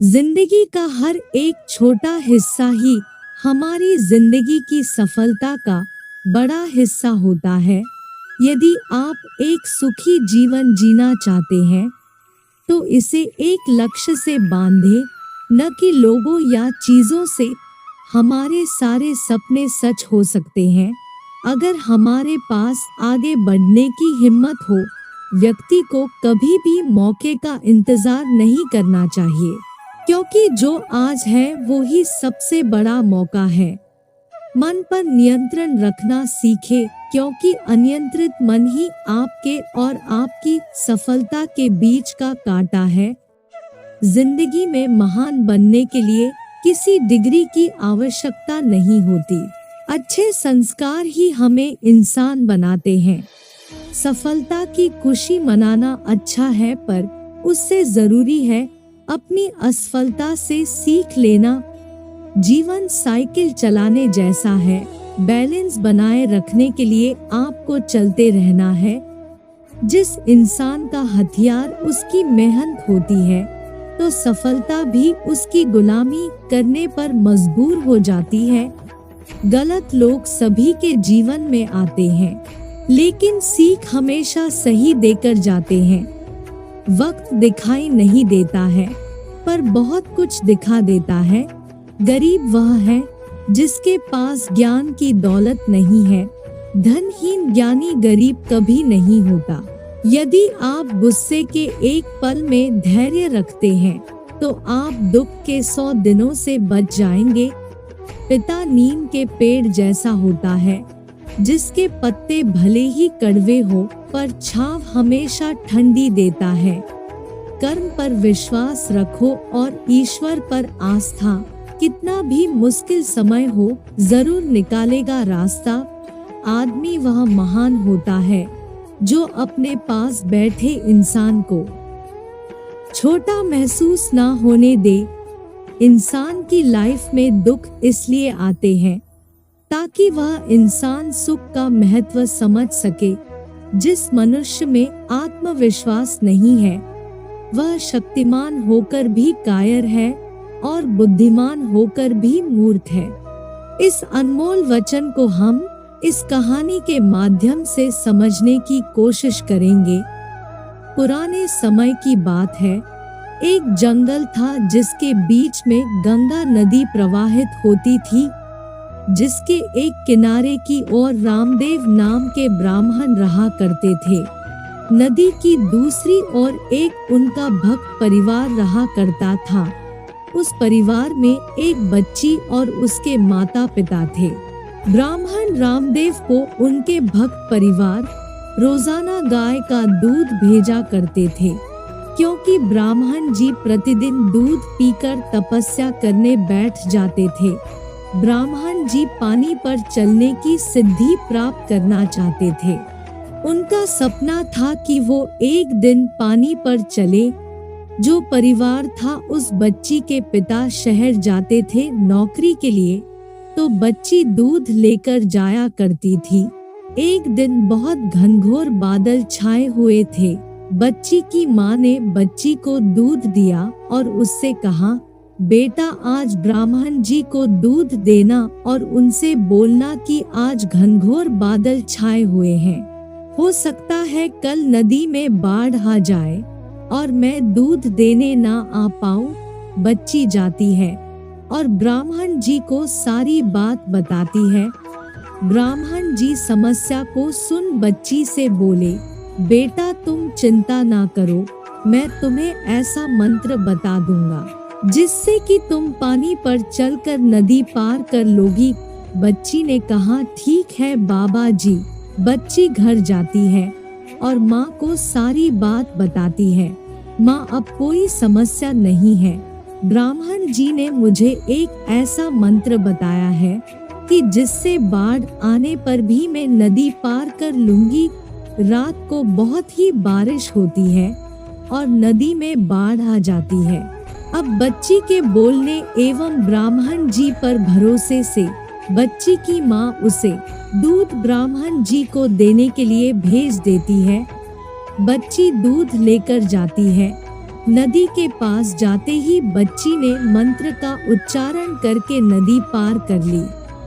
जिंदगी का हर एक छोटा हिस्सा ही हमारी जिंदगी की सफलता का बड़ा हिस्सा होता है। यदि आप एक सुखी जीवन जीना चाहते हैं तो इसे एक लक्ष्य से बांधे, न कि लोगों या चीजों से। हमारे सारे सपने सच हो सकते हैं अगर हमारे पास आगे बढ़ने की हिम्मत हो। व्यक्ति को कभी भी मौके का इंतजार नहीं करना चाहिए, क्योंकि जो आज है वो ही सबसे बड़ा मौका है। मन पर नियंत्रण रखना सीखे, क्योंकि अनियंत्रित मन ही आपके और आपकी सफलता के बीच का कांटा है। जिंदगी में महान बनने के लिए किसी डिग्री की आवश्यकता नहीं होती। अच्छे संस्कार ही हमें इंसान बनाते हैं। सफलता की खुशी मनाना अच्छा है, पर उससे जरूरी है अपनी असफलता से सीख लेना। जीवन साइकिल चलाने जैसा है, बैलेंस बनाए रखने के लिए आपको चलते रहना है। जिस इंसान का हथियार उसकी मेहनत होती है, तो सफलता भी उसकी गुलामी करने पर मजबूर हो जाती है। गलत लोग सभी के जीवन में आते हैं, लेकिन सीख हमेशा सही देकर जाते हैं। वक्त दिखाई नहीं देता है, पर बहुत कुछ दिखा देता है। गरीब वह है जिसके पास ज्ञान की दौलत नहीं है। धनहीन ज्ञानी गरीब कभी नहीं होता। यदि आप गुस्से के एक पल में धैर्य रखते हैं, तो आप दुख के 100 दिनों से बच जाएंगे। पिता नीम के पेड़ जैसा होता है, जिसके पत्ते भले ही कड़वे हो, पर छांव हमेशा ठंडी देता है। कर्म पर विश्वास रखो और ईश्वर पर आस्था। कितना भी मुश्किल समय हो, जरूर निकालेगा रास्ता। आदमी वह महान होता है जो अपने पास बैठे इंसान को छोटा महसूस ना होने दे। इंसान की लाइफ में दुख इसलिए आते हैं ताकि वह इंसान सुख का महत्व समझ सके। जिस मनुष्य में आत्मविश्वास नहीं है, वह शक्तिमान होकर भी कायर है और बुद्धिमान होकर भी मूर्ख है। इस अनमोल वचन को हम इस कहानी के माध्यम से समझने की कोशिश करेंगे। पुराने समय की बात है। एक जंगल था जिसके बीच में गंगा नदी प्रवाहित होती थी, जिसके एक किनारे की ओर रामदेव नाम के ब्राह्मण रहा करते थे। नदी की दूसरी ओर एक उनका भक्त परिवार रहा करता था। उस परिवार में एक बच्ची और उसके माता पिता थे। ब्राह्मण रामदेव को उनके भक्त परिवार रोजाना गाय का दूध भेजा करते थे, क्योंकि ब्राह्मण जी प्रतिदिन दूध पीकर तपस्या करने बैठ जाते थे। ब्राह्मण जी पानी पर चलने की सिद्धि प्राप्त करना चाहते थे। उनका सपना था कि वो एक दिन पानी पर चले। जो परिवार था, उस बच्ची के पिता शहर जाते थे नौकरी के लिए, तो बच्ची दूध लेकर जाया करती थी। एक दिन बहुत घनघोर बादल छाए हुए थे। बच्ची की माँ ने बच्ची को दूध दिया और उससे कहा, बेटा आज ब्राह्मण जी को दूध देना और उनसे बोलना कि आज घनघोर बादल छाए हुए हैं। हो सकता है कल नदी में बाढ़ आ जाए और मैं दूध देने ना आ पाऊं। बच्ची जाती है और ब्राह्मण जी को सारी बात बताती है। ब्राह्मण जी समस्या को सुन बच्ची से बोले, बेटा तुम चिंता ना करो, मैं तुम्हें ऐसा मंत्र बता दूंगा जिससे कि तुम पानी पर चलकर नदी पार कर लोगी। बच्ची ने कहा, ठीक है बाबा जी। बच्ची घर जाती है और माँ को सारी बात बताती है। माँ अब कोई समस्या नहीं है। ब्राह्मण जी ने मुझे एक ऐसा मंत्र बताया है कि जिससे बाढ़ आने पर भी मैं नदी पार कर लूंगी। रात को बहुत ही बारिश होती है और नदी में बाढ़ आ जाती है। अब बच्ची के बोलने एवं ब्राह्मण जी पर भरोसे से बच्ची की माँ उसे दूध ब्राह्मण जी को देने के लिए भेज देती है। बच्ची दूध लेकर जाती है। नदी के पास जाते ही बच्ची ने मंत्र का उच्चारण करके नदी पार कर ली।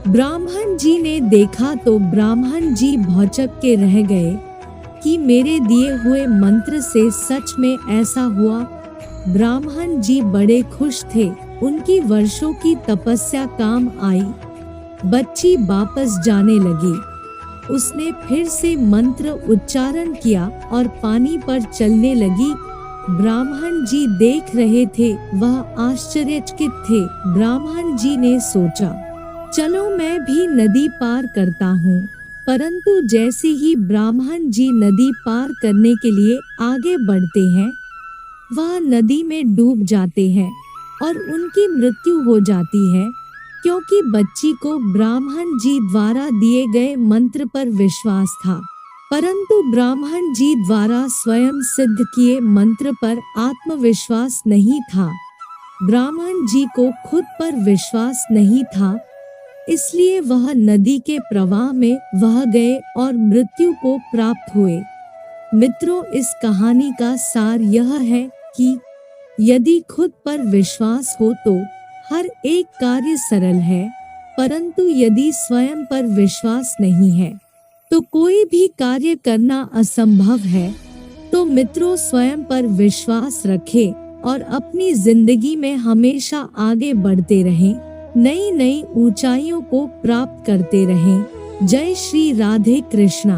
ब्राह्मण जी ने देखा तो ब्राह्मण जी भौचक के रह गए कि मेरे दिए हुए मंत्र से सच में ऐसा हुआ। ब्राह्मण जी बड़े खुश थे, उनकी वर्षों की तपस्या काम आई। बच्ची वापस जाने लगी। उसने फिर से मंत्र उच्चारण किया और पानी पर चलने लगी। ब्राह्मण जी देख रहे थे, वह आश्चर्यचकित थे। ब्राह्मण जी ने सोचा, चलो मैं भी नदी पार करता हूँ। परंतु जैसे ही ब्राह्मण जी नदी पार करने के लिए आगे बढ़ते हैं, वह नदी में डूब जाते हैं और उनकी मृत्यु हो जाती है, क्योंकि बच्ची को ब्राह्मण जी द्वारा दिए गए मंत्र पर विश्वास था, परंतु ब्राह्मण जी द्वारा स्वयं सिद्ध किए मंत्र पर आत्मविश्वास नहीं था। ब्राह्मण जी को खुद पर विश्वास नहीं था, इसलिए वह नदी के प्रवाह में बह गए और मृत्यु को प्राप्त हुए। मित्रों, इस कहानी का सार यह है कि यदि खुद पर विश्वास हो तो हर एक कार्य सरल है, परंतु यदि स्वयं पर विश्वास नहीं है तो कोई भी कार्य करना असंभव है। तो मित्रों, स्वयं पर विश्वास रखें और अपनी जिंदगी में हमेशा आगे बढ़ते रहें, नई नई ऊंचाइयों को प्राप्त करते रहें। जय श्री राधे कृष्णा।